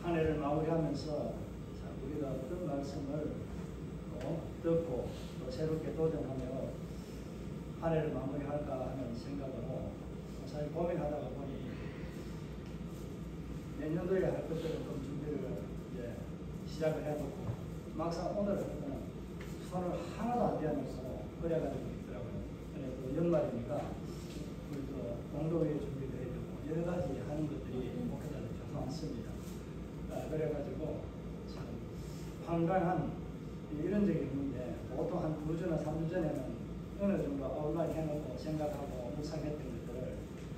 한 해를 마무리하면서 우리가 어떤 말씀을 듣고 또 새롭게 도전하며 한 해를 마무리할까 하는 생각으로 사실 고민하다가 보니 내년도에 할 것들을 좀 준비를 이제 시작을 해놓고 막상 오늘 손을 하나도 안 대하면서 그래가지고 있더라고요. 또 연말이니까 우리 또 공동회의 준비도 해야 되고 여러 가지 하는 것들이 목회자들 좀 많습니다. 그래가지고 참 황당한 이런 적이 있는데 보통 한 2주나 3주 전에는 어느 정도 아웃라인 해놓고 생각하고 묵상했던 것들을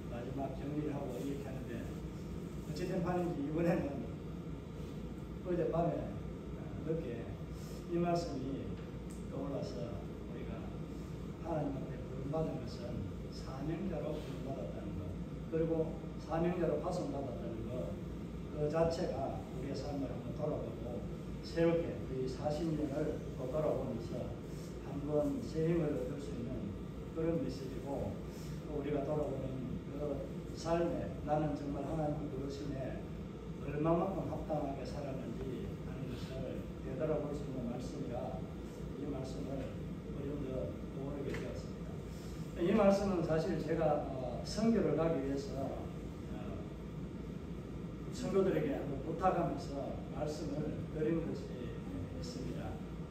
마지막 정리를 하고 이렇게 하는데 어찌된 판인지 이번에는 어젯밤에 늦게 이 말씀이 떠올라서 우리가 하나님한테 부름받은 것은 사명자로 부름받았다는 것, 그리고 사명자로 파송받았다는 것, 그 자체가 우리의 삶을 한번 돌아보고 새롭게 그 40년을 또 돌아보면서 한번 새 힘을 얻을 수 있는 그런 메시지고, 또 우리가 돌아보는 그 삶에 나는 정말 하나님 부르심에 얼마만큼 합당하게 살았는지 하는 것을 되돌아볼 수 있는 말씀이라 이 말씀을 우리도 떠오르게 되었습니다. 이 말씀은 사실 제가 선교를 가기 위해서 성도들에게 한번 부탁하면서 말씀을 드린 것이 있습니다.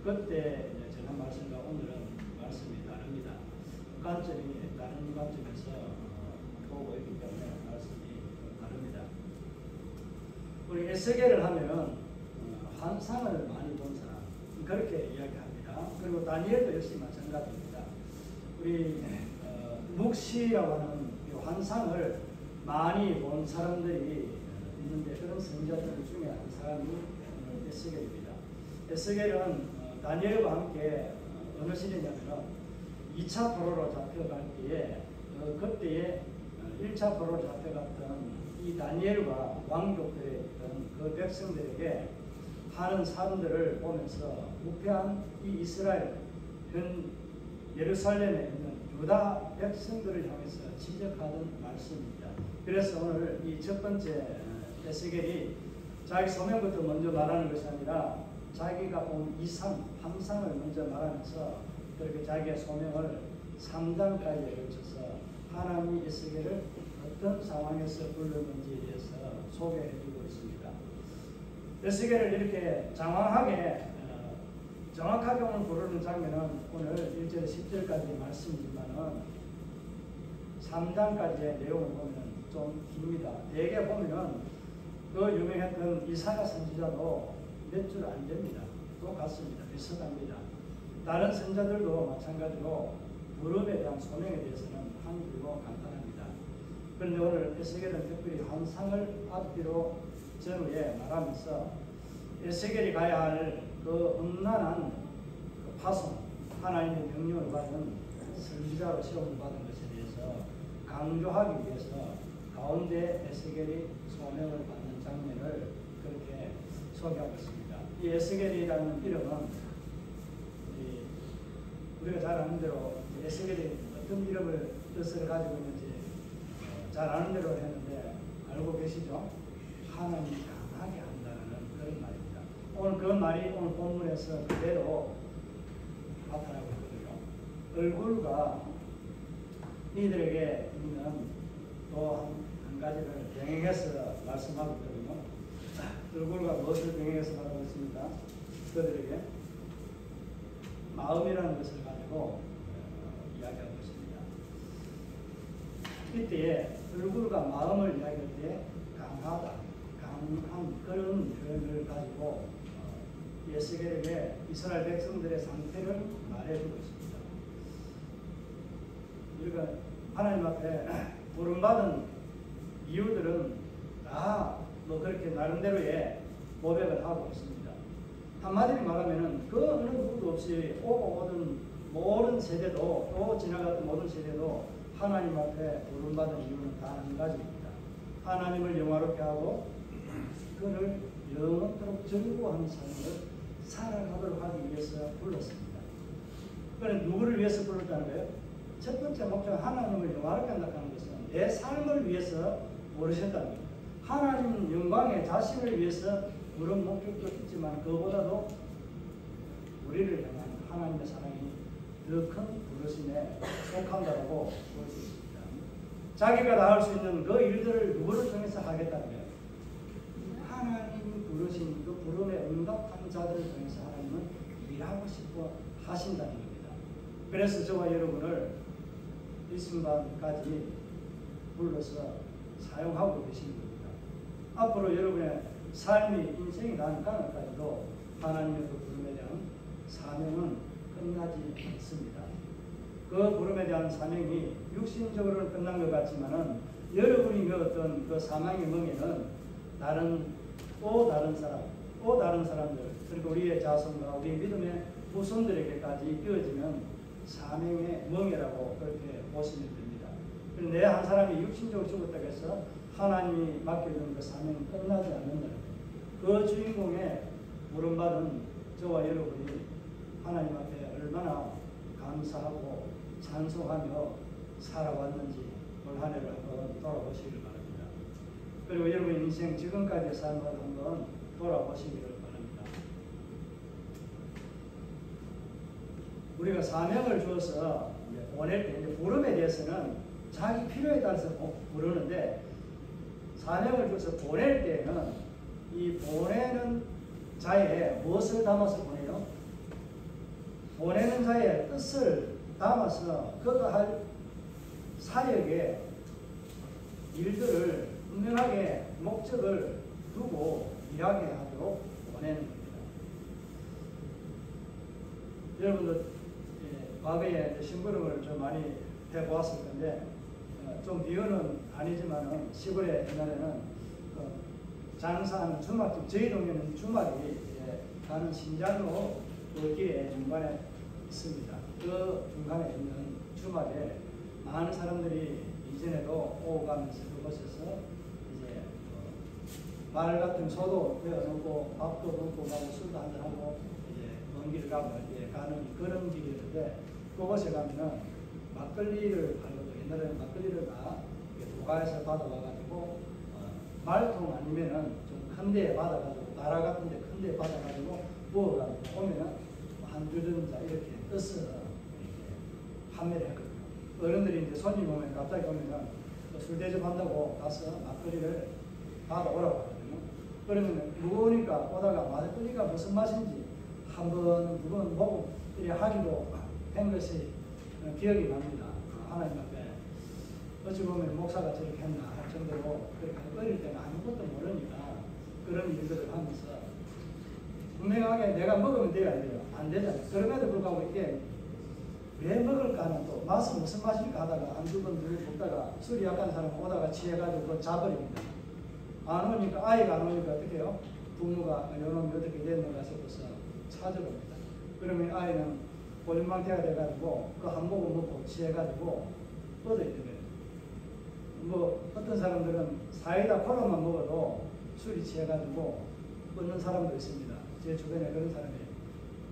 그때 전한 말씀과 오늘은 말씀이 다릅니다. 관점이 다른 관점에서 보고 있기 때문에 말씀이 다릅니다. 우리 에스겔을 하면 환상을 많이 본 사람 그렇게 이야기합니다. 그리고 다니엘도 역시 마찬가지입니다. 우리 묵시라고 하는 이 환상을 많이 본 사람들이 있는데 그런 선지자들 중에 한 사람이 에스겔입니다. 에스겔은 다니엘과 함께 어느 시대냐면 2차 포로로 잡혀갈 때에 그때에 1차 포로로 잡혀갔던 이 다니엘과 왕족들에 있던 그 백성들에게 하는 사람들을 보면서 부패한 이 이스라엘 현 예루살렘에 있는 유다 백성들을 향해서 지적하던 말씀입니다. 그래서 오늘 이 첫 번째 에스겔이 자기 소명부터 먼저 말하는 것이 아니라 자기가 본 이상, 환상을 먼저 말하면서 그렇게 자기의 소명을 3장까지 걸쳐서 하나님이 에스겔을 어떤 상황에서 불렀는지에 대해서 소개해주고 있습니다. 에스겔을 이렇게 장황하게 정확하게 오늘 부르는 장면은 오늘 1절 10절까지 말씀이지만은 3장까지의 내용을 보면 좀 깁니다. 대개 보면 그 유명했던 이사야 선지자도 몇 줄 안 됩니다. 똑같습니다. 비슷합니다. 다른 선자들도 마찬가지로 부름에 대한 소명에 대해서는 한 줄로 간단합니다. 그런데 오늘 에스겔은 특별히 환상을 앞뒤로 전후에 말하면서 에스겔이 가야 할 그 음란한 그 파송, 하나님의 명령을 받은 선지자로 시험을 받은 것에 대해서 강조하기 위해서 가운데 에스겔이 소명을 받는 장면을 그렇게 소개하고 있습니다. 이 에스겔이라는 이름은 우리가 잘 아는 대로 에스겔이 어떤 이름을 뜻을 가지고 있는지 잘 아는 대로 했는데 알고 계시죠? 하나님이 강하게 한다는 그런 말입니다. 오늘 그 말이 오늘 본문에서 그대로 나타나고 있거든요. 얼굴과 이들에게 있는 또 한 가지를 병행해서 말씀하고 있거든요. 얼굴과 무엇을 병행해서 말하고 있습니까? 그들에게 마음이라는 것을 가지고 이야기하고 있습니다. 이때에 얼굴과 마음을 이야기할 때 강하다, 강한 그런 표현을 가지고 에스겔에게 이스라엘 백성들의 상태를 말해주고 있습니다. 우리가 하나님 앞에 부름받은 이유들은 다 뭐 그렇게 나름대로의 고백을 하고 있습니다. 한마디로 말하면은 그 어느 누구도 없이 오고 오던 모든 세대도 또 지나갔던 모든 세대도 하나님 앞에 부름받은 이유는 단 한 가지입니다. 하나님을 영화롭게 하고 그를 영원토록 즐거워하는 삶을 살아가도록 하기 위해서 불렀습니다. 그런데 누구를 위해서 불렀다는 거예요? 첫 번째 목적 하나님을 영화롭게 한다는 것은 내 삶을 위해서 부르셨다는 겁니다. 하나님 영광의 자신을 위해서 그런 목적도 있지만 그보다도 우리를 향한 하나님의 사랑이 더 큰 부르심에 속한다고 볼 수 있습니다. 자기가 다 할 수 있는 그 일들을 누구를 통해서 하겠다는 거예요. 하나님이 부르신 그 부름에 응답한 자들을 통해서 하나님은 일하고 싶어 하신다는 겁니다. 그래서 저와 여러분을 이 순간까지 불러서 사용하고 계시는 겁니다. 앞으로 여러분의 삶이 인생이 난까지도 하나님의 그 부름에 대한 사명은 끝나지 않습니다. 그 부름에 대한 사명이 육신적으로는 끝난 것 같지만은 여러분이 그 어떤 그 사망의 멍에는 또 다른 사람들 그리고 우리의 자손과 우리의 믿음의 후손들에게까지 이어지는 사명의 멍에라고 그렇게 보시면 됩니다. 내 한 사람이 육신적으로 죽었다고 해서 하나님이 맡겨준 그 사명은 끝나지 않는다는 그 주인공의 부름받은 저와 여러분이 하나님 앞에 얼마나 감사하고 찬송하며 살아왔는지 올 한 해를 한번 돌아보시기를 바랍니다. 그리고 여러분의 인생 지금까지의 삶을 한번 돌아보시기를 바랍니다. 우리가 사명을 주어서 보낼 때 이제 부름에 대해서는 자기 필요에 따라서 부르는데 사명을 주어서 보낼 때는 이 보내는 자의 무엇을 담아서 보내요? 보내는 자의 뜻을 담아서 그가 할 사역의 일들을 분명하게 목적을 두고 일하게 하도록 보내는 겁니다. 여러분도 과거에 심부름을 좀 많이 해보았을 건데 좀 비유는 아니지만은 시골에 옛날에는 장사하는 주말집 저희 동네는 주말이 가는 신장로 거기에 중간에 있습니다. 그 중간에 있는 주말에 많은 사람들이 이전에도 오고 가면서 그곳에서 이제 말 같은 소도 배워놓고 밥도 먹고 가고 술도 한잔하고 이제 먼 길 가고 가는 그런 길이었는데 그곳에 가면은 막걸리를 팔거든요. 옛날에는 막걸리를 다 도가에서 받아와가지고 말통 아니면은 좀 큰 데에 받아가지고 나라 같은 데 큰 데에 받아가지고 부어가지고 오면은 한두 전자 이렇게 떠서 판매를 했거든요. 어른들이 이제 손님 오면 갑자기 오면은 술 대접한다고 가서 막걸리를 받아오라고 하거든요. 그러면 무거우니까 오다가 막걸리가 무슨 맛인지 한 번, 두 번 보고 이렇게 하기도 한 것이 기억이 납니다. 하나님 앞에 어찌 보면 목사가 저렇게 했나 할 정도로 그렇게 어릴 때는 아무것도 모르니까 그런 일들을 하면서 분명하게 내가 먹으면 돼야 돼요. 안 되잖아요. 그럼에도 불구하고 이게 왜 먹을까 하는 또 맛은 무슨 맛일까 하다가 한두 번 먹다가 술이 약한 사람 오다가 취해가지고 그거 자버립니다. 안 오니까 아이가 안 오니까 어떻게 해요? 부모가 요놈이 어떻게 됐는가 싶어서 찾아봅니다. 그러면 아이는 고집망태가 돼가지고 그 한 모금 먹고 취해가지고 뻗어있는 거예요. 뭐 어떤 사람들은 사이다 콜라만 먹어도 술이 취해가지고 뻗는 사람도 있습니다. 제 주변에 그런 사람이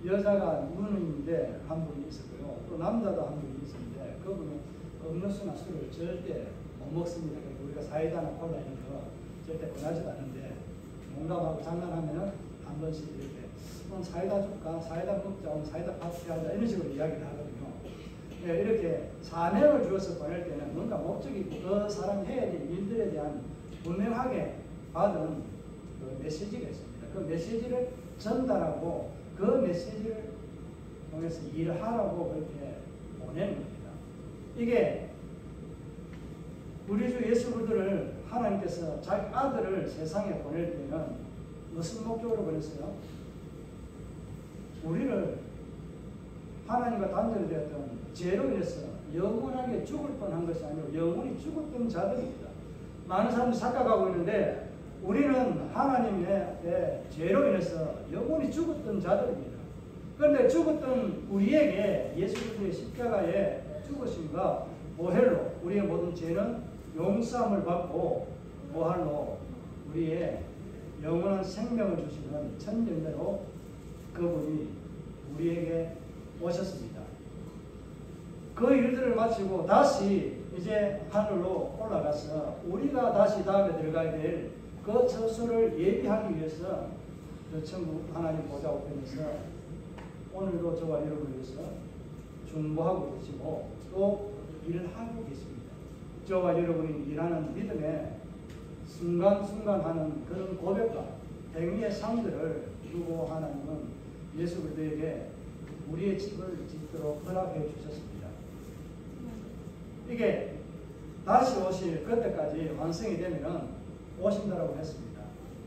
여자가 누님인데 한 분이 있었고요. 또 남자도 한 분이 있었는데 그분은 음료수나 술을 절대 못 먹습니다. 그러니까 우리가 사이다나 콜라 이런 거 절대 권하지도 않는데 농담하고 장난하면은 한 번씩 이렇게 사이다 줄까? 사이다 먹자. 사이다 파티 하자. 이런 식으로 이야기를 하거든요. 네, 이렇게 사명을 주어서 보낼 때는 뭔가 목적이 있고 그 사람이 해야 될 일들에 대한 분명하게 받은 그 메시지가 있습니다. 그 메시지를 전달하고 그 메시지를 통해서 일을 하라고 그렇게 보내는 겁니다. 이게 우리 주 예수 그리스도를 하나님께서 자기 아들을 세상에 보낼 때는 무슨 목적으로 보냈어요? 우리를 하나님과 단절되었던 죄로 인해서 영원하게 죽을 뻔한 것이 아니고 영원히 죽었던 자들입니다. 많은 사람들이 착각하고 있는데 우리는 하나님의 죄로 인해서 영원히 죽었던 자들입니다. 그런데 죽었던 우리에게 예수 그리스도의 십자가에 죽으심과 보혈로 우리의 모든 죄는 용서함을 받고 보혈로 우리의 영원한 생명을 주시는 천년대로 그분이 우리에게 오셨습니다. 그 일들을 마치고 다시 이제 하늘로 올라가서 우리가 다시 다음에 들어가야 될 그 처소를 예비하기 위해서 전부 하나님 보좌 우편에서 오늘도 저와 여러분을 위해서 중보하고 계시고 또 일을 하고 계십니다. 저와 여러분이 일하는 믿음의 순간순간 하는 그런 고백과 행위의 삶들을 두고 하나님은 예수 그리스도에게 우리의 집을 짓도록 허락해 주셨습니다. 이게 다시 오실 그때까지 완성이 되면 오신다라고 했습니다.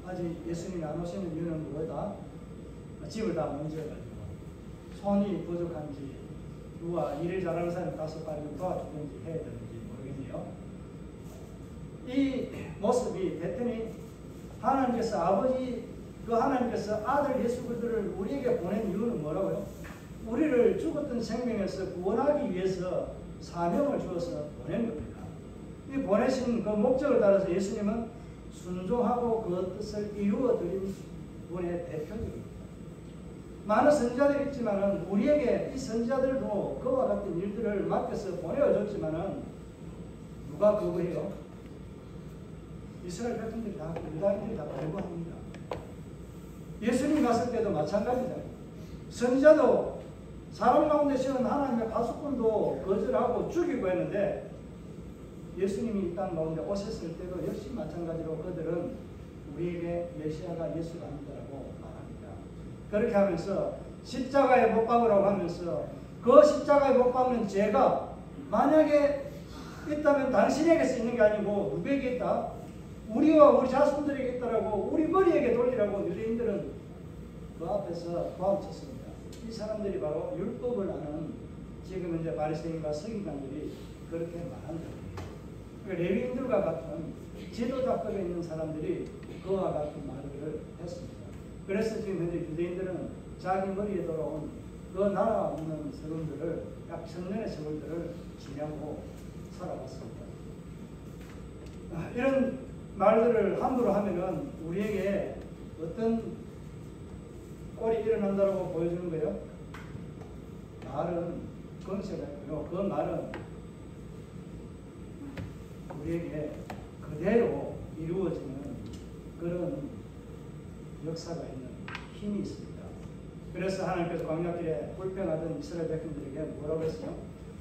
아직 예수님이 안 오시는 이유는 뭐다? 집을 다 문제가지고 손이 부족한지 누가 일을 잘하는 사람이 가서 빨리 도와주든지 해야 되는지 모르겠네요. 이 모습이 됐더니 하나님께서 아들 예수 그리스도를 우리에게 보낸 이유는 뭐라고요? 우리를 죽었던 생명에서 구원하기 위해서 사명을 주어서 보낸 겁니다. 이 보내신 그 목적을 따라서 예수님은 순종하고 그 뜻을 이루어 드린 분의 대표적입니다. 많은 선지자들이 있지만은 우리에게 이 선지자들도 그와 같은 일들을 맡겨서 보내어줬지만은 누가 거부해요? 이스라엘 백성들이 다, 유다인들이 다 거부합니다. 예수님 갔을 때도 마찬가지다. 선지자도 사람 가운데 씌운 하나님의 파수꾼도 거절하고 죽이고 했는데 예수님이 이 땅 가운데 오셨을 때도 역시 마찬가지로 그들은 우리에게 메시아가 예수가 아니다라고 말합니다. 그렇게 하면서 십자가에 못 박으라고 하면서 그 십자가에 못 박는 죄가 만약에 있다면 당신에게서 있는 게 아니고 누구에게 있다? 우리와 우리 자손들에게 있다라고 우리 머리에게 돌리라고 유대인들은 그 앞에서 도망쳤습니다. 이 사람들이 바로 율법을 아는 지금 이제 바리새인과 서기관들이 그렇게 말한 겁니다. 레위인들과 같은 지도자급에 있는 사람들이 그와 같은 말을 했습니다. 그래서 지금 현재 유대인들은 자기 머리에 돌아온 그 나라 없는 세월들을 약 1000년의 세월들을 지내고 살아왔습니다. 이런 말들을 함부로 하면은 우리에게 어떤 꼴이 일어난다고 보여주는 거예요? 말은 건세가 있고요. 그 말은 우리에게 그대로 이루어지는 그런 역사가 있는 힘이 있습니다. 그래서 하나님께서 광야길에 불평하던 이스라엘 백성들에게 뭐라고 했어요?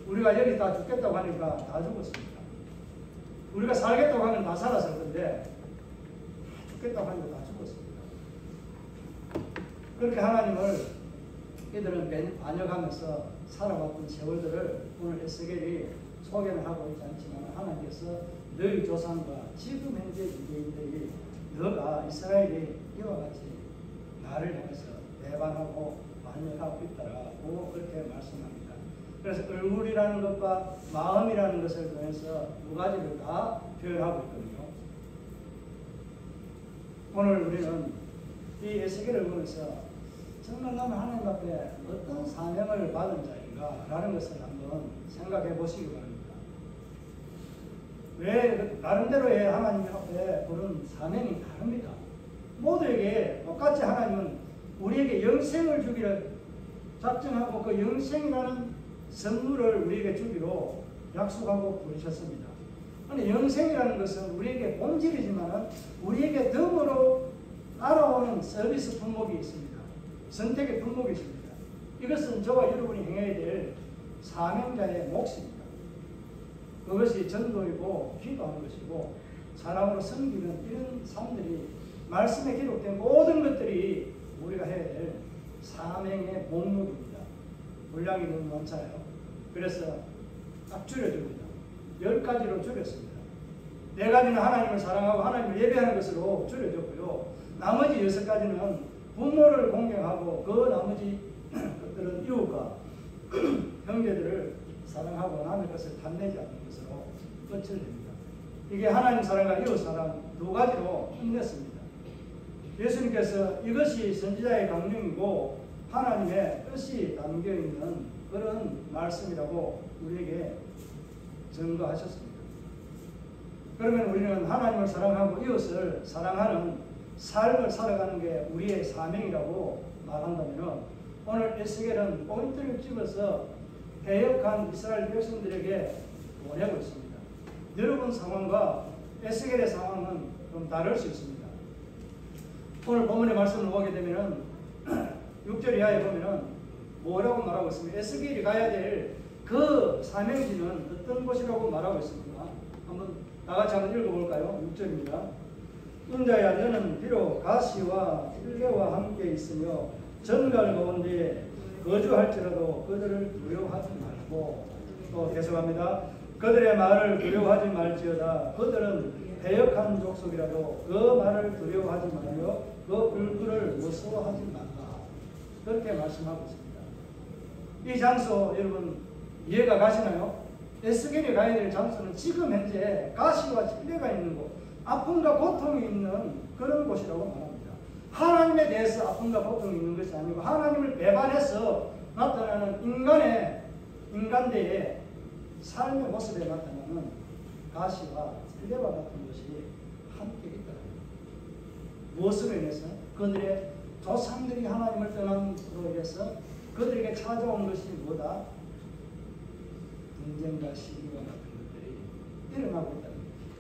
우리가 여기 다 죽겠다고 하니까 다 죽었습니다. 우리가 살겠다고 하면 다 살았을 텐데 죽겠다고 하니까 다 죽었습니다. 그렇게 하나님을 이들은 반역하면서 살아왔던 세월들을 오늘 에스겔이 소개는 하고 있지 않지만 하나님께서 너희 조상과 지금 현재 유대인들이 너가 이스라엘이 이와 같이 나를 향해서 배반하고 반역하고 있다라고 그렇게 말씀합니다. 그래서 얼굴이라는 것과 마음이라는 것을 통해서 두 가지를 다 표현하고 있거든요. 오늘 우리는 이 에스겔을 보면서 정말 나는 하나님 앞에 어떤 사명을 받은 자인가 라는 것을 한번 생각해 보시기 바랍니다. 왜 나름대로의 하나님 앞에 부른 사명이 다릅니다. 모두에게 똑같이 하나님은 우리에게 영생을 주기를 작정하고 그 영생이라는 선물을 우리에게 주기로 약속하고 부르셨습니다. 그런데 영생이라는 것은 우리에게 본질이지만 우리에게 덤으로 따라오는 서비스 품목이 있습니다. 선택의 품목이 있습니다. 이것은 저와 여러분이 행해야 될 사명자의 몫입니다. 그것이 전도이고 기도하는 것이고 사람으로 섬기는 이런 삶들이 말씀에 기록된 모든 것들이 우리가 해야 될 사명의 목록입니다. 분량이 너무 많잖아요. 그래서 딱 줄여줍니다. 10가지로 줄였습니다. 4가지는 하나님을 사랑하고 하나님을 예배하는 것으로 줄여줬고요. 나머지 6가지는 부모를 공경하고 그 나머지 것들은 이웃과 형제들을 사랑하고 남의 것을 탐내지 않는 것으로 끝을 냅니다. 이게 하나님 사랑과 이웃 사랑 2가지로 끝냈습니다. 예수님께서 이것이 선지자의 강령이고 하나님의 뜻이 담겨있는 그런 말씀이라고 우리에게 증거하셨습니다. 그러면 우리는 하나님을 사랑하고 이웃을 사랑하는 삶을 살아가는 게 우리의 사명이라고 말한다면 오늘 에스겔은 포인트를 찍어서 개혁한 이스라엘 백성들에게 보내고 있습니다. 여러분 상황과 에스겔의 상황은 좀 다를 수 있습니다. 오늘 본문의 말씀을 보게 되면은 6절 이하에 보면은 뭐라고 말하고 있습니까? 에스겔이 가야 될 그 사명지는 어떤 곳이라고 말하고 있습니까? 한번 다 같이 한번 읽어볼까요? 6절입니다. 인자야 너는 비록 가시와 뜰레와 함께 있으며 전갈 가운데 거주할지라도 그들을 두려워하지 말고, 또 계속합니다. 그들의 말을 두려워하지 말지어다. 그들은 패역한 족속이라도 그 말을 두려워하지 말며 그 불굴을 무서워하지 말라. 그렇게 말씀하고 있습니다. 이 장소 여러분 이해가 가시나요? 에스겔이 가야 될 장소는 지금 현재 가시와 찔레가 있는 곳, 아픔과 고통이 있는 그런 곳이라고 말합니다. 하나님에 대해서 아픔과 고통이 있는 것이 아니고 하나님을 배반해서 나타나는 인간대의 삶의 모습에 나타나는 가시와 찔레와 같은 것이 함께 있더라고요. 무엇으로 인해서? 그들의 조상들이 하나님을 떠남으로 인해서 그들에게 찾아온 것이 뭐다? 분쟁과 시기와 같은 것들이 일어나고 있다.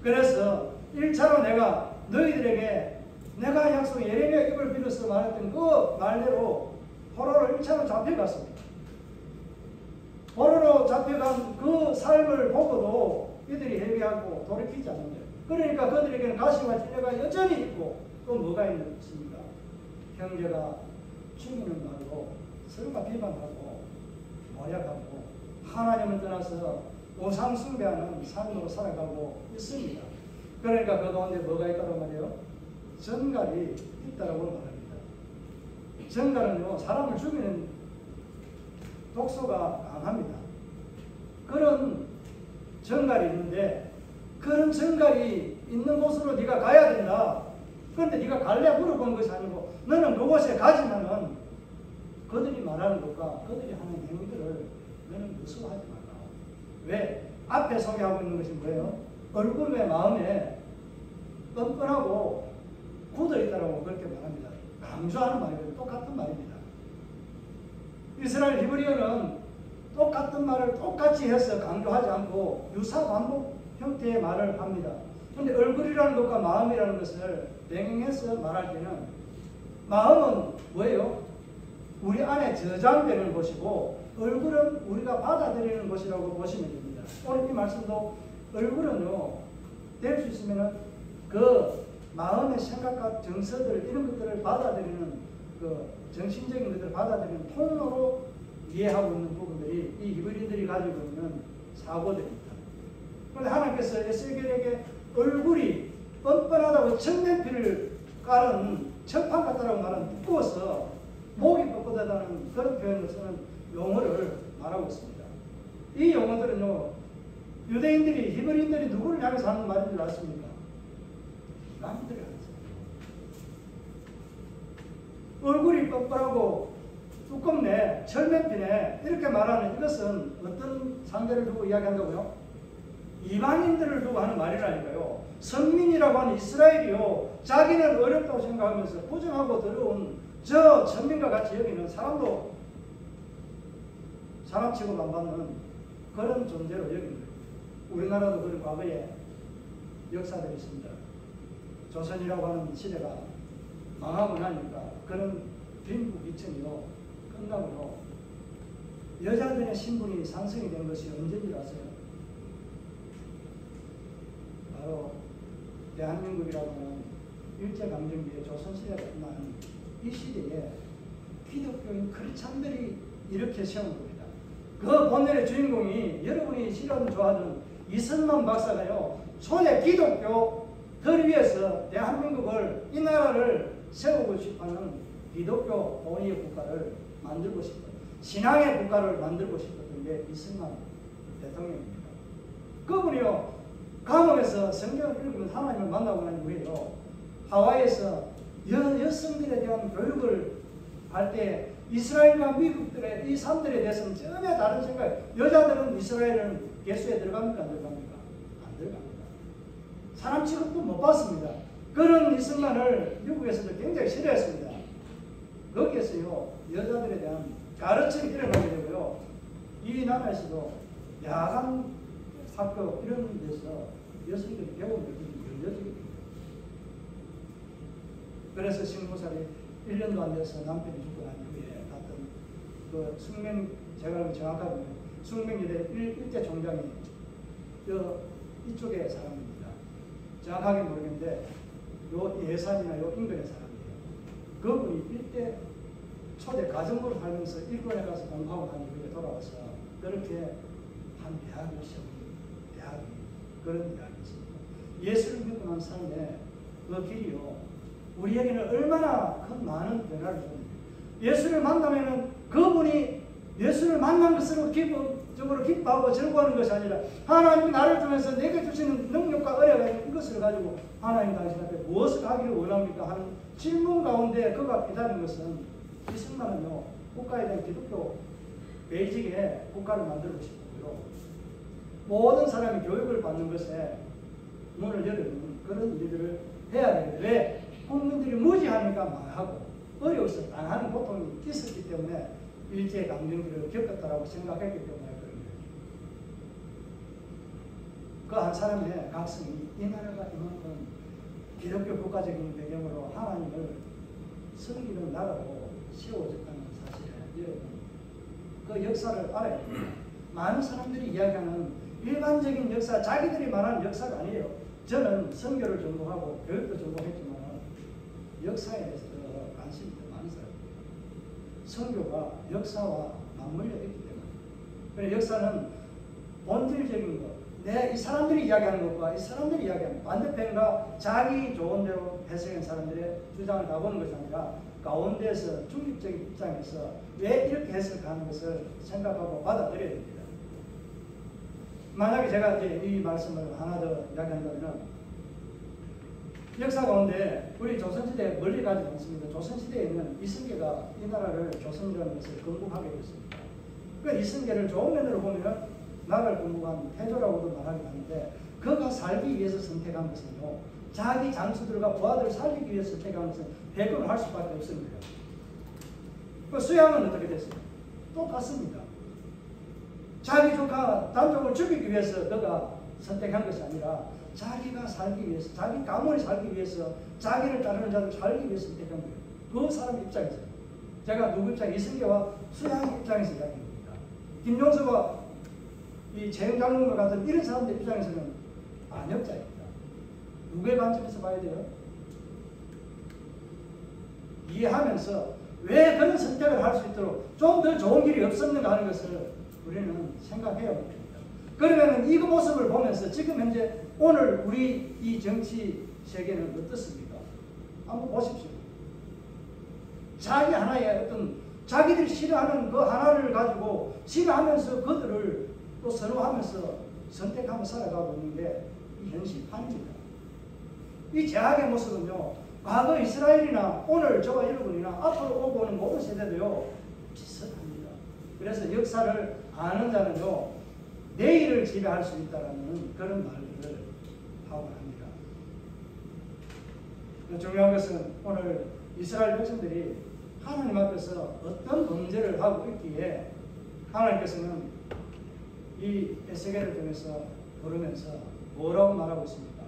그래서 1차로 내가 너희들에게 내가 약속 예레미야 입을 빌어서 말했던 그 말대로 포로로 1차로 잡혀갔습니다. 포로로 잡혀간 그 삶을 보고도 이들이 회개하고 돌이키지 않는 거예요. 그러니까 그들에게는 가시와 찔레가 여전히 있고 또 뭐가 있습니까? 형제가 죽이는 말로 서로가 비방하고 모략하고 하나님을 떠나서 우상 숭배하는 삶으로 살아가고 있습니다. 그러니까 그 가운데 뭐가 있다고 말해요? 전갈이 있다고 말합니다. 전갈은요, 사람을 죽이는 독소가 강합니다. 그런 전갈이 있는데 그런 전갈이 있는 곳으로 네가 가야 된다. 그런데 네가 갈래 물어본 것이 아니고 너는 그곳에 가지만은 그들이 말하는 것과 그들이 하는 행위들을 너는 무서워하지 말라. 왜? 앞에 소개하고 있는 것이 뭐예요? 얼굴의 마음에 뻔뻔하고 굳어있다라고 그렇게 말합니다. 강조하는 말이에요. 똑같은 말입니다. 이스라엘 히브리어는 똑같은 말을 똑같이 해서 강조하지 않고 유사 반복 형태의 말을 합니다. 그런데 얼굴이라는 것과 마음이라는 것을 병행해서 말할 때는 마음은 뭐예요? 우리 안에 저장되는 것이고 얼굴은 우리가 받아들이는 것이라고 보시면 됩니다. 오늘 이 말씀도 얼굴은요, 될 수 있으면 그 마음의 생각과 정서들 이런 것들을 받아들이는 그 정신적인 것들을 받아들이는 통로로 이해하고 있는 부분들이 이 히브리들이 가지고 있는 사고들입니다. 그런데 하나님께서 에스겔에게 얼굴이 뻔뻔하다고 천면피를 깔은 철판 같다라고 말하는 두꺼워서 목이 뻣뻣하다는 그런 표현을 쓰는 용어를 말하고 있습니다. 이 용어들은요, 유대인들이 히브리인들이 누구를 향해서 하는 말인 줄 아십니까? 남들이 하는 말. 얼굴이 뻔뻔하고 두껍네, 철면피네 이렇게 말하는 이것은 어떤 상대를 두고 이야기한다고요? 이방인들을 두고 하는 말이라니까요. 선민이라고 하는 이스라엘이요, 자기는 어렵다고 생각하면서 부정하고 더러운 저 천민과 같이 여기는 사람도 사람 취급 안 받는 그런 존재로 여기는 거예요. 우리나라도 그런 과거에 역사들이 있습니다. 조선이라고 하는 시대가 망하고 나니까 그런 빈부귀천이요 끝나고요, 여자들의 신분이 상승이 된 것이 언제인지 아세요? 바로 대한민국이라고 하는 일제강점기에 조선시대가 끝나는 이 시대에 기독교인 크리스찬들이 이렇게 세운 겁니다. 그 본연의 주인공이 여러분이 싫어하든 좋아하든 이승만 박사가요, 초대 기독교들 위해서 대한민국을, 이 나라를 세우고 싶어하는 기독교 본위의 국가를 만들고 싶어요. 신앙의 국가를 만들고 싶었던 게 이승만 대통령입니다. 그분이요, 감옥에서 성경을 읽으면서 하나님을 만나고 난 후에요, 하와이에서 여성들에 대한 교육을 할 때 이스라엘과 미국들의 이 사람들에 대해서는 전혀 다른 생각. 여자들은 이스라엘은 예수에 들어갑니까? 안 들어갑니까? 안 들어갑니다. 사람 취급도 못 받습니다. 그런 이승만을 미국에서도 굉장히 싫어했습니다. 거기에서요, 여자들에 대한 가르침이 일어나게 되고요, 이 나라에서도 야간 학교 이런 데서 여성들이 배우는 것이 열려지게 됩니다. 그래서 신고살이 1년도 안 돼서 남편이 죽고 난 후에 갔던 그 숙명, 제가 알기로 정확하게 숙명여대 일대 총장이 이쪽의 사람입니다. 정확하게 모르겠는데 요 예산이나 요 인근의 사람이에요. 그분이 일대 초대 가정부로 살면서 일본에 가서 공부하고 난 이후에 돌아와서 그렇게 한 대학을 세운 대학이 그런 이야기 있습니다. 예수를 믿고 난 삶의 그 길이요, 우리에게는 얼마나 큰 많은 변화를 줍니다. 예수를 만나면은 그분이 예수를 만난 것으로 기쁨적으로 기뻐하고 즐거워하는 것이 아니라 하나님이 나를 통해서 내게 주시는 능력과 은혜가 이것을 가지고 하나님 당신 앞에 무엇을 하기를 원합니까 하는 질문 가운데 그가 기다리는 것은 이 승마는요, 국가에 대한 기독교 베이직에 국가를 만들고 싶고요, 모든 사람이 교육을 받는 것에 문을 열어주는 그런 일들을 해야 되는데 왜? 국민들이 무지하니까 말하고 어려워서 당하는 고통이 있었기 때문에 일제강점기를 겪었다고 생각했기 때문에 그런 거예요. 그 한 사람의 각성이 이 나라가 이만큼 기독교 국가적인 배경으로 하나님을 섬기는 나라로 세워졌다는 사실에 여러분 그 역사를 알아야 됩니다. 많은 사람들이 이야기하는 일반적인 역사, 자기들이 말하는 역사가 아니에요. 저는 선교를 전공하고 교육도 전공했지만 역사에 대해서 관심이 더 많은 사람입니다. 선교가 역사와 맞물려 있기 때문에. 그래서 역사는 본질적인 것, 이 사람들이 이야기하는 것과 이 사람들이 이야기하는 반대편과 자기 좋은 대로 해석한 사람들의 주장을 다 보는 것이 아니라 가운데에서 중립적인 입장에서 왜 이렇게 해석하는 것을 생각하고 받아들여야 됩니다. 만약에 제가 이제 이 말씀을 하나 더 이야기한다면 역사 가운데 우리 조선시대에 멀리 가지 않습니다. 조선시대에는 이승계가 이 나라를 조선이라는 것을 건국하게 됐습니다. 그 이승계를 좋은 면으로 보면 나라를 건국한 태조라고도 말하긴 하는데 그가 살기 위해서 선택한 것은요, 자기 장수들과 부하들을 살리기 위해서 선택한 것은 배급을 할 수밖에 없습니다. 그 수양은 어떻게 됐어요? 똑같습니다. 자기 조카 단족을 죽이기 위해서 너가 선택한 것이 아니라 자기가 살기 위해서, 자기 가문이 살기 위해서, 자기를 따르는 자들 살기 위해서 선택한 거예요. 그 사람 입장에서. 제가 누구 입장, 이승계와 수양의 입장에서 이야기합니다. 김종서와 이 재영장군과 같은 이런 사람들 입장에서는 반역자입니다. 누구의 관점에서 봐야 돼요? 이해하면서 왜 그런 선택을 할 수 있도록 좀 더 좋은 길이 없었는가 하는 것을 우리는 생각해야 합니다. 그러면 이 모습을 보면서 지금 현재 오늘 우리 이 정치 세계는 어떻습니까? 한번 보십시오. 자기 하나의 어떤 자기들이 싫어하는 그 하나를 가지고 싫어하면서 그들을 또 선호하면서 선택하며 살아가고 있는 게 이 현실판입니다. 이 제약의 모습은요, 과거 이스라엘이나 오늘 저와 여러분이나 앞으로 오고 오는 모든 세대도요 비슷합니다. 그래서 역사를 아는 자는요 내일을 지배할 수 있다는 그런 말들을 하고 합니다. 중요한 것은 오늘 이스라엘 백성들이 하나님 앞에서 어떤 범죄를 하고 있기에 하나님께서는 이 에스겔을 통해서 부르면서 뭐라고 말하고 있습니까?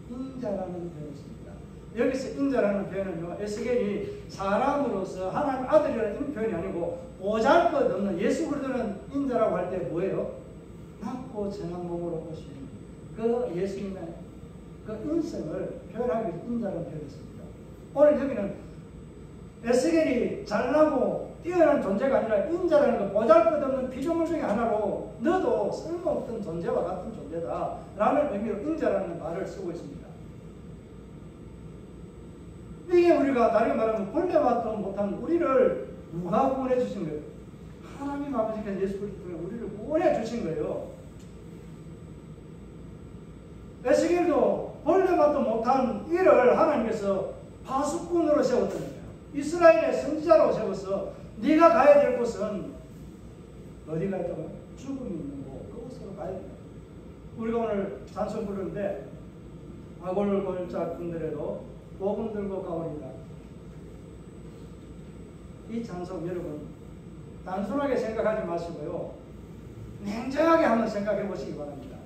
인자라는 표현을 씁니다. 여기서 인자라는 표현은요, 에스겔이 사람으로서 하나님 아들이라는 표현이 아니고 보잘것없는 예수 그리스도는 인자라고 할 때 뭐예요? 낮고 전한 몸으로 오신 그 예수님의 그 인성을 표현하기 위해서 인자라는 표현을 씁니다. 오늘 여기는 에스겔이 잘나고 뛰어난 존재가 아니라 인자라는 거, 보잘것없는 피조물 중에 하나로 너도 쓸모없던 존재와 같은 존재다 라는 의미로 인자라는 말을 쓰고 있습니다. 이게 우리가 다르게 말하면 본래와도 못한 우리를 누가 구원해 주신 거예요? 하나님 아버지께서 예수 그리스도를 우리를 구원해 주신 거예요. 에스겔도 본래와도 못한 이를 하나님께서 파수꾼으로 세웠던 거예요. 이스라엘의 선지자로 세워서 네가 가야 될 곳은 어디가 있다고요? 죽음이 있는 곳, 그곳으로 가야 된다. 우리가 오늘 찬송 부르는데 아골골짝 분들에도 복음 들고 가오리다. 이 찬송 여러분 단순하게 생각하지 마시고요, 냉정하게 한번 생각해 보시기 바랍니다.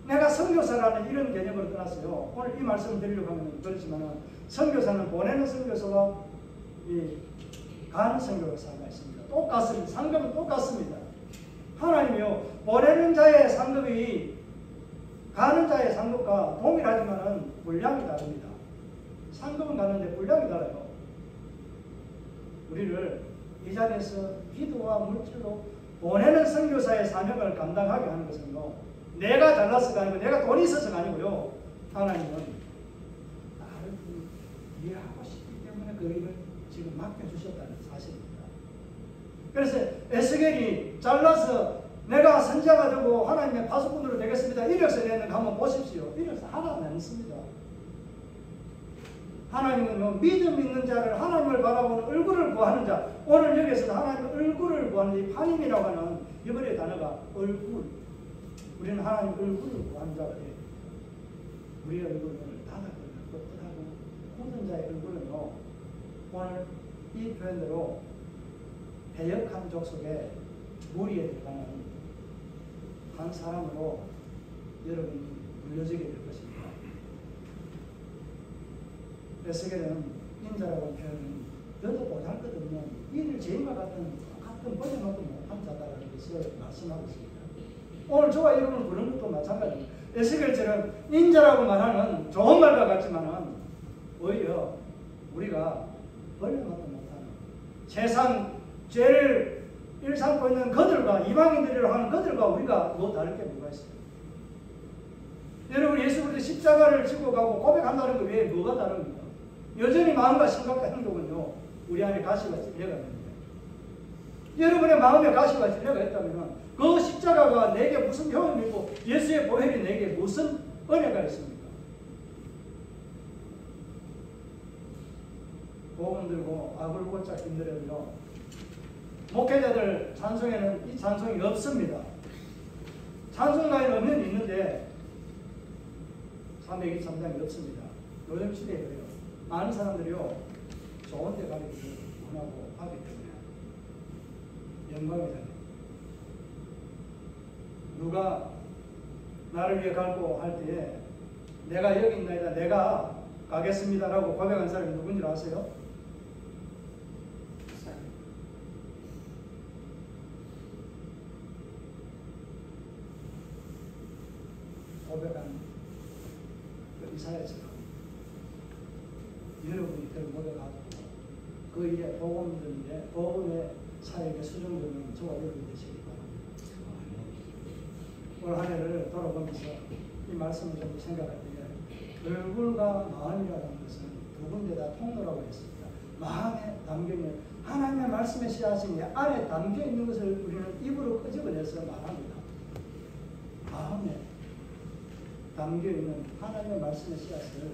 내가 선교사라는 이런 개념으로 떠났어요. 오늘 이 말씀을 드리려고 하면 그렇지만 선교사는 보내는 선교사와 이 가는 선교사가 있습니다. 똑같습니다. 상급은 똑같습니다. 하나님이요 보내는 자의 상급이 가는 자의 상급과 동일하지만은 분량이 다릅니다. 상급은 가는데 분량이 달라요. 우리를 이 자리에서 기도와 물질로 보내는 선교사의 사명을 감당하게 하는 것은요, 내가 잘나서가 아니고 내가 돈이 있어서가 아니고요, 하나님은 나를 일하고 싶기 때문에 그 일을 지금 맡겨주셨다는 사실입니다. 그래서 에스겔이 잘라서 내가 선지자가 되고 하나님의 파수꾼으로 되겠습니다, 이력서 내는 거 한번 보십시오. 이력서 하나 안 씁니다. 하나님은요, 믿음 있는 자를 하나님을 바라보는 얼굴을 구하는 자, 오늘 여기에서는 하나님의 얼굴을 구하는 이 파님이라고 하는 이번의 단어가 얼굴, 우리는 하나님 얼굴을 구하는 자가 돼요. 우리의 얼굴을 닫아버리는 떳떳하고 굳은 자의 얼굴은요, 오늘 이 표현대로 배역한 족속에 무리에 들어가는 한 사람으로 여러분이 불려지게 될 것입니다. 에스겔은 인자라고 표현은 너도 보잘것없는 이들 죄인과 같은 버려놓고 못한 자다라는 것을 말씀하고 있습니다. 오늘 저와 여러분을 부르는 것도 마찬가지입니다. 에스겔처럼 인자라고 말하는 좋은 말과 같지만은 오히려 우리가 버려놓고 못하는 세상 죄를 일삼고 있는 그들과 이방인들이라고 하는 그들과 우리가 뭐 다를 게 뭐가 있어요? 여러분 예수 그리스도 십자가를 지고 가고 고백한다는 것 외에 뭐가 다릅니까? 여전히 마음과 생각과 행동은요, 우리 안에 가시가 진리가 됩니다. 여러분의 마음에 가시가 진리가 있다면 그 십자가가 내게 무슨 효험이 있고 예수의 보혈이 내게 무슨 은혜가 있습니까? 복음 들고 아굴고짝 힘들어도요, 목회자들 찬송에는 이 찬송이 없습니다. 찬송가에는 없는 있는데 323장이 없습니다. 요즘 시대에 그래요. 많은 사람들이요, 좋은 데 가기를 원하고 하기 때문에 영광이잖아요. 누가 나를 위해 갈고 할 때에 내가 여기 있나이다, 내가 가겠습니다라고 고백한 사람이 누군지 아세요? 고백한 그 이사야처럼 여러분이 그 고백하고 그 일에 복음들인데 복음의 사역에 수종되는 저와 여러분이 되시기 바랍니다. 올 한 해를 돌아보면서 이 말씀을 좀 생각할 때에 얼굴과 마음이라는 것은 두 군데 다 통로라고 했습니다. 마음에 담겨있는 하나님의 말씀의 씨앗이 안에 담겨있는 것을 우리는 입으로 끄집어내서 말합니다. 마음에 담겨있는 하나님의 말씀의 씨앗을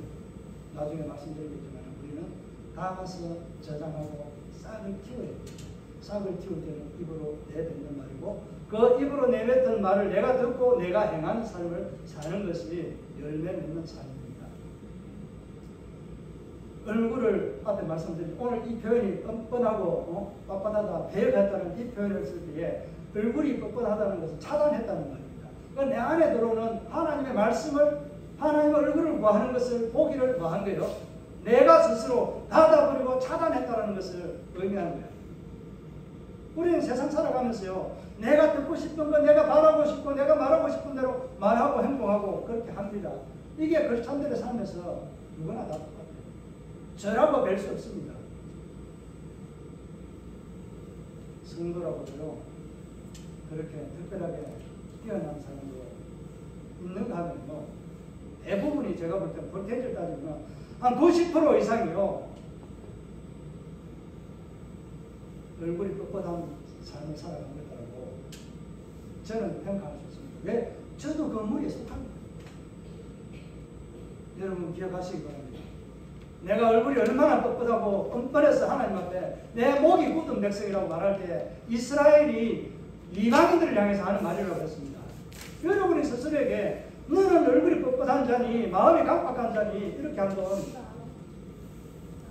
나중에 말씀드리겠지만 우리는 다 가서 저장하고 싹을 틔워야 됩니다. 싹을 틔울 때는 입으로 내뱉는 말이고 그 입으로 내뱉던 말을 내가 듣고 내가 행하는 삶을 사는 것이 열매 맺는 삶입니다. 얼굴을 앞에 말씀드린 오늘 이 표현이 뻔뻔하고 빳빳하다, 배역했다는 이 표현을 쓸 때에 얼굴이 뻣뻣하다는 것은 차단했다는 말입니다. 내 안에 들어오는 하나님의 말씀을 하나님의 얼굴을 구하는 것을 보기를 구한 거예요. 내가 스스로 닫아버리고 차단했다는 것을 의미하는 거예요. 우리는 세상 살아가면서요, 내가 듣고 싶은 거, 내가 바라고 싶고, 내가 말하고 싶은 대로 말하고 행동하고 그렇게 합니다. 이게 그리스도인들의 삶에서 누구나 다 똑같아요. 저라고 뵐 수 없습니다. 성도라고도요, 그렇게 특별하게 뛰어난 사람도 있는가 하면요, 대부분이 제가 볼 때는 볼텐지를 따지면 한 90% 이상이요, 얼굴이 뻣뻣한 삶을 살아가는 거라고 저는 평가할 수 있습니다. 왜? 저도 그 무리에 속합니다. 여러분 기억하시기 바랍니다. 내가 얼굴이 얼마나 뻣뻣하고 뻔뻔해서 하나님 앞에 내 목이 굳은 백성이라고 말할 때 이스라엘이 이방인들을 향해서 하는 말이라고 했습니다. 여러분이 스스로에게 너는 얼굴이 뻣뻣한 자니 마음이 강박한 자니 이렇게 한번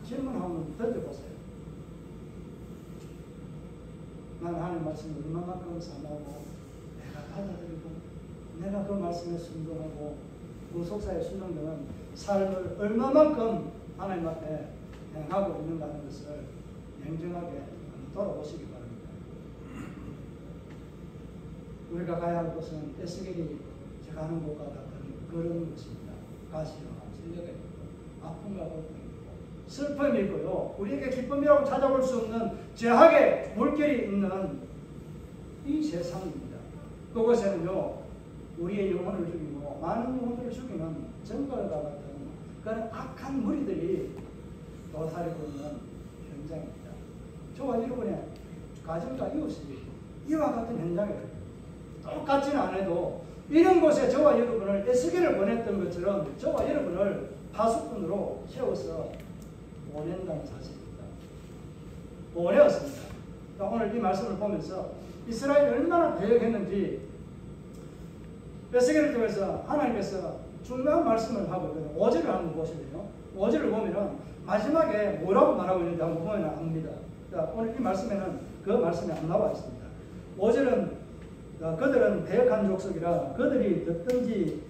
질문 한번 던져보세요. 난 하나님 말씀을 얼마만큼 사모하고 내가 받아들이고 내가 그 말씀에 순종하고 그 속사에 순종되는 삶을 얼마만큼 하나님 앞에 행하고 있는가 하는 것을 냉정하게 돌아보시기 바랍니다. 우리가 가야 할 곳은 에스겔이 가는 곳과 같은 그런 것입니다. 가시와 질려가 있고 아픔과 고통이 있고 슬픔이 있고요. 우리에게 기쁨이라고 찾아볼 수 없는 죄악의 물결이 있는 이 세상입니다. 그곳에는요, 우리의 영혼을 죽이고 많은 영혼들을 죽이는 정갈과 같은 그런 악한 무리들이 도사리고 있는 현장입니다. 저와 여러분의 가정과 이웃이 이와 같은 현장이에요. 똑같지는 않아도 이런 곳에 저와 여러분을 에스겔을 보냈던 것처럼 저와 여러분을 파수꾼으로 세워서 보낸다는 사실입니다. 보내었습니다. 오늘 이 말씀을 보면서 이스라엘이 얼마나 배역했는지 에스겔을 통해서 하나님께서 중요한 말씀을 하고 있거든요. 5절을 한번 보시면요. 5절을 보면은 마지막에 뭐라고 말하고 있는지 한번 보면 압니다. 오늘 이 말씀에는 그 말씀이 안 나와 있습니다. 5절은 그들은 배역한 족속이라 그들이 듣든지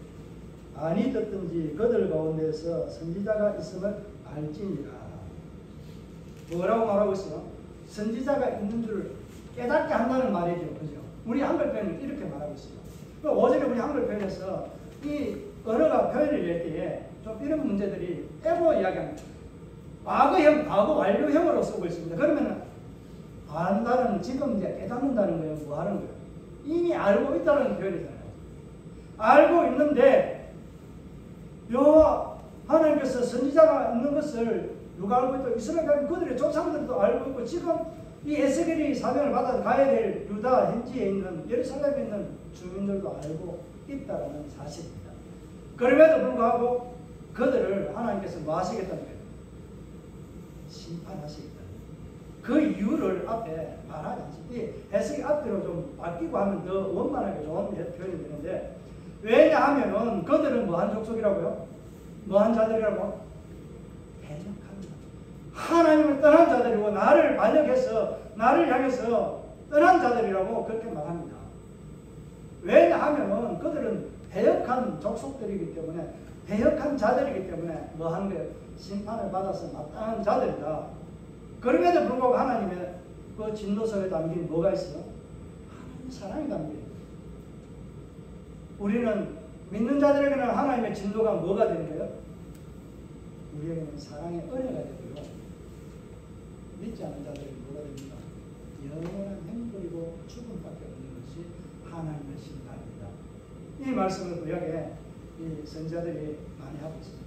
아니 듣든지 그들 가운데서 선지자가 있음을 알지니라. 뭐라고 말하고 있어요? 선지자가 있는 줄 깨닫게 한다는 말이죠. 그죠? 우리 한글 표현은 이렇게 말하고 있어요. 5절에 우리 한글 표현에서 이 언어가 표현을 낼 때에 좀 이런 문제들이 애고 이야기합니다. 과거형, 과거 완료형으로 쓰고 있습니다. 그러면 안다는 지금 이제 깨닫는다는 거예요. 뭐 하는 거예요? 이미 알고 있다는 표현이잖아요. 알고 있는데 여호와 하나님께서 선지자가 있는 것을 누가 알고 있다? 이스라엘 그들의 조상들도 알고 있고 지금 이 에스겔이 사명을 받아 가야 될 유다 현지에 있는 예루살렘에 있는 주민들도 알고 있다는 사실입니다. 그럼에도 불구하고 그들을 하나님께서 뭐 하시겠다는 거예요? 심판하시겠다. 그 이유를 앞에 말하지 않습니다. 해석이 앞뒤로 좀 바뀌고 하면 더 원만하게 좋은 표현이 되는데, 왜냐하면은 그들은 뭐한 족속이라고요? 뭐한 자들이라고? 배역합니다. 하나님을 떠난 자들이고 나를 반역해서 나를 향해서 떠난 자들이라고 그렇게 말합니다. 왜냐하면은 그들은 배역한 족속들이기 때문에, 배역한 자들이기 때문에 뭐 하는 거예요? 심판을 받아서 마땅한 자들이다. 그럼에도 불구하고 하나님의 그 진노서에 담긴 뭐가 있어요? 하나님의 사랑이 담긴. 우리는 믿는 자들에게는 하나님의 진노가 뭐가 되는 거예요? 우리에게는 사랑의 은혜가 되고요. 믿지 않는 자들에게 뭐가 됩니까? 영원한 행복이고 죽음밖에 없는 것이 하나님의 심판입니다. 이 말씀을 구약에 이 선지자들이 많이 하고 있습니다.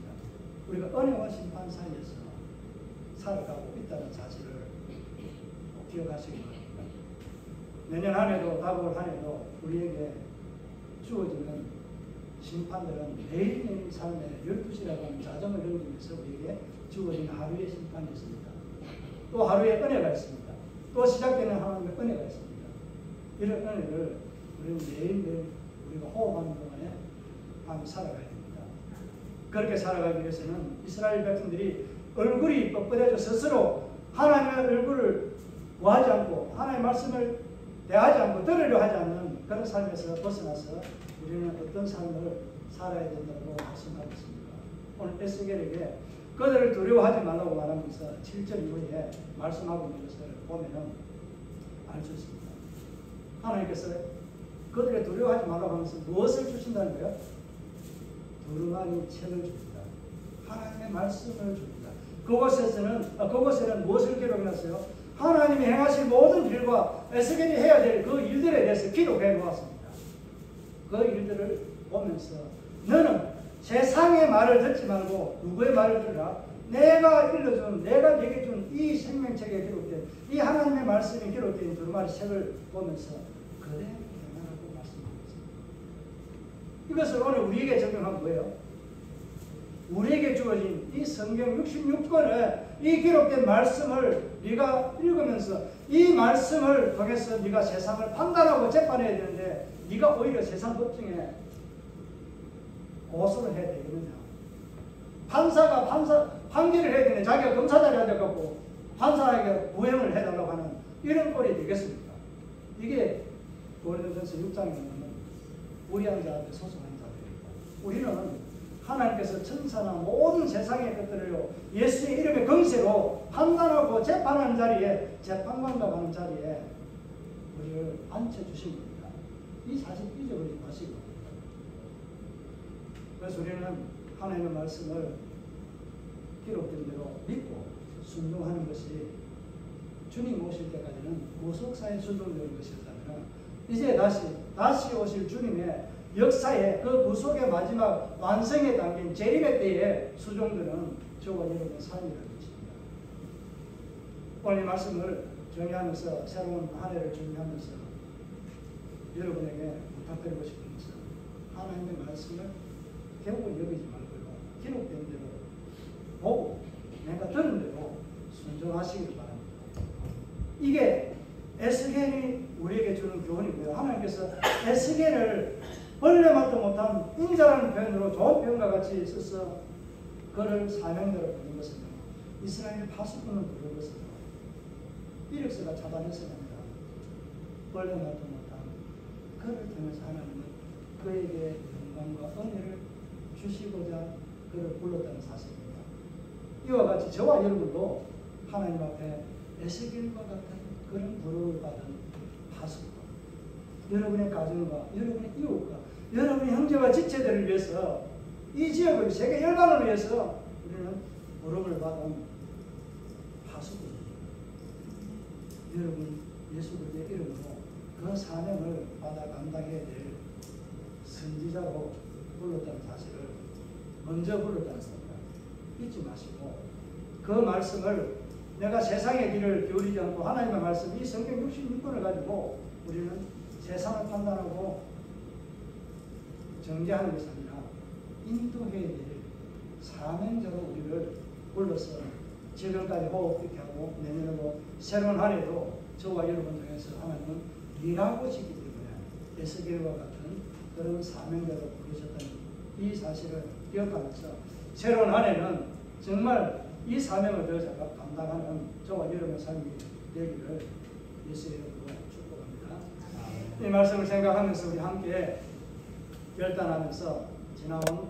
우리가 은혜와 심판 사이에서 살아가고 있다는 사실을 기억하시기 바랍니다. 내년 한 해도 다가올 한 해도 우리에게 주어지는 심판들은 매일매일 삶의 12시라고 하는 자정을 넘기면서 우리에게 주어진 하루의 심판이 있습니다. 또 하루의 은혜가 있습니다. 또 시작되는 하나님의 은혜가 있습니다. 이런 은혜를 우리는 매일매일 우리가 호흡하는 동안에 함께 살아가야 됩니다. 그렇게 살아가기 위해서는 이스라엘 백성들이 얼굴이 뻣뻣해져 스스로 하나님의 얼굴을 구하지 않고 하나님의 말씀을 대하지 않고 들으려 하지 않는 그런 삶에서 벗어나서 우리는 어떤 삶을 살아야 된다고 말씀하고 있습니다. 오늘 에스겔에게 그들을 두려워하지 말라고 말하면서 7절 이후에 말씀하고 있는 것을 보면 알 수 있습니다. 하나님께서 그들을 두려워하지 말라고 하면서 무엇을 주신다는 거예요? 두루마리 책을 줍니다. 하나님의 말씀을 줍니다. 그곳에는 무엇을 기록해놨어요? 하나님이 행하신 모든 일과 에스겔이 해야 될 그 일들에 대해서 기록해 놓았습니다. 그 일들을 보면서 너는 세상의 말을 듣지 말고 누구의 말을 들으라? 내가 일러준, 내가 내게 준 이 생명책에 기록된 이 하나님의 말씀이 기록된 두루마리 책을 보면서 그래 행하라고 말씀하고 있습니다. 이것을 오늘 우리에게 적용한 거예요. 우리에게 주어진 이 성경 66권의 이 기록된 말씀을 네가 읽으면서 이 말씀을 통해서 네가 세상을 판단하고 재판해야 되는데 네가 오히려 세상 법정에 고소를 해야 되겠느냐? 판사가 판결을 해야 되는데 자기가 검사 자리에 앉아갖고 판사에게 구형을 해달라고 하는 이런 꼴이 되겠습니까? 이게 고린도전서 6장에 보면 우리한 자한테 소송하는 자들입니다. 우리는 하나님께서 천사나 모든 세상의 것들을 예수의 이름의 권세로 판단하고 재판하는 자리에, 재판관과 하는 자리에 우리를 앉혀주신 겁니다. 이 사실 잊어버리지 마시고. 그래서 우리는 하나님의 말씀을 기록된 대로 믿고 순종하는 것이 주님 오실 때까지는 구속사에 순종되는 것이었다면, 이제 다시 오실 주님의 역사의 그 구속의 마지막 완성에 담긴 재림의 때에 수종들은 저와 여러분의 삶이라는 것입니다. 오늘 이 말씀을 정리하면서, 새로운 한 해를 준비하면서 여러분에게 부탁드리고 싶은 것은, 하나님의 말씀을 개국을 여기지 말고요, 기록된 대로 보고 내가 들은 대로 순종하시길 바랍니다. 이게 에스겔이 우리에게 주는 교훈이고요. 하나님께서 에스겔을 벌레만도 못한 인자라는 표현으로 좋은 표현과 같이 써서 그를 사명대로 부른 것은 이스라엘 파수꾼을 부른 것은 이력서가 차단해서 합니다. 벌레만도 못한 그를 통해서 하나님은 그에게 영광과 은혜를 주시고자 그를 불렀다는 사실입니다. 이와 같이 저와 여러분도 하나님 앞에 에스겔과 같은 그런 부름을 받은 파수꾼, 여러분의 가정과 여러분의 이웃과 여러분의 형제와 지체들을 위해서, 이 지역을, 세계 열방을 위해서 우리는 부름을 받은 파수꾼입니다. 여러분 예수 그리스도의 이름으로 그 사명을 받아 감당해야 될 선지자로 불렀다는 사실을 먼저 불렀다는 겁니다. 잊지 마시고, 그 말씀을 내가 세상의 길을 기울이지 않고 하나님의 말씀, 이 성경 66권을 가지고 우리는 세상을 판단하고 정죄하는 것이 아니라 인도해야 될 사명자로 우리를 불러서 지금까지 호흡 있게 하고 내년으로 새로운 한 해도 저와 여러분 중에서 하나님은 일하고 계시기 때문에 에스겔과 같은 그런 사명자로 부르셨다는 이 사실을 기억하면서 새로운 한 해는 정말 이 사명을 더 잘 감당하는 저와 여러분의 삶이 되기를 예수의 이름으로 축복합니다. 이 말씀을 생각하면서 우리 함께 결단하면서 지나온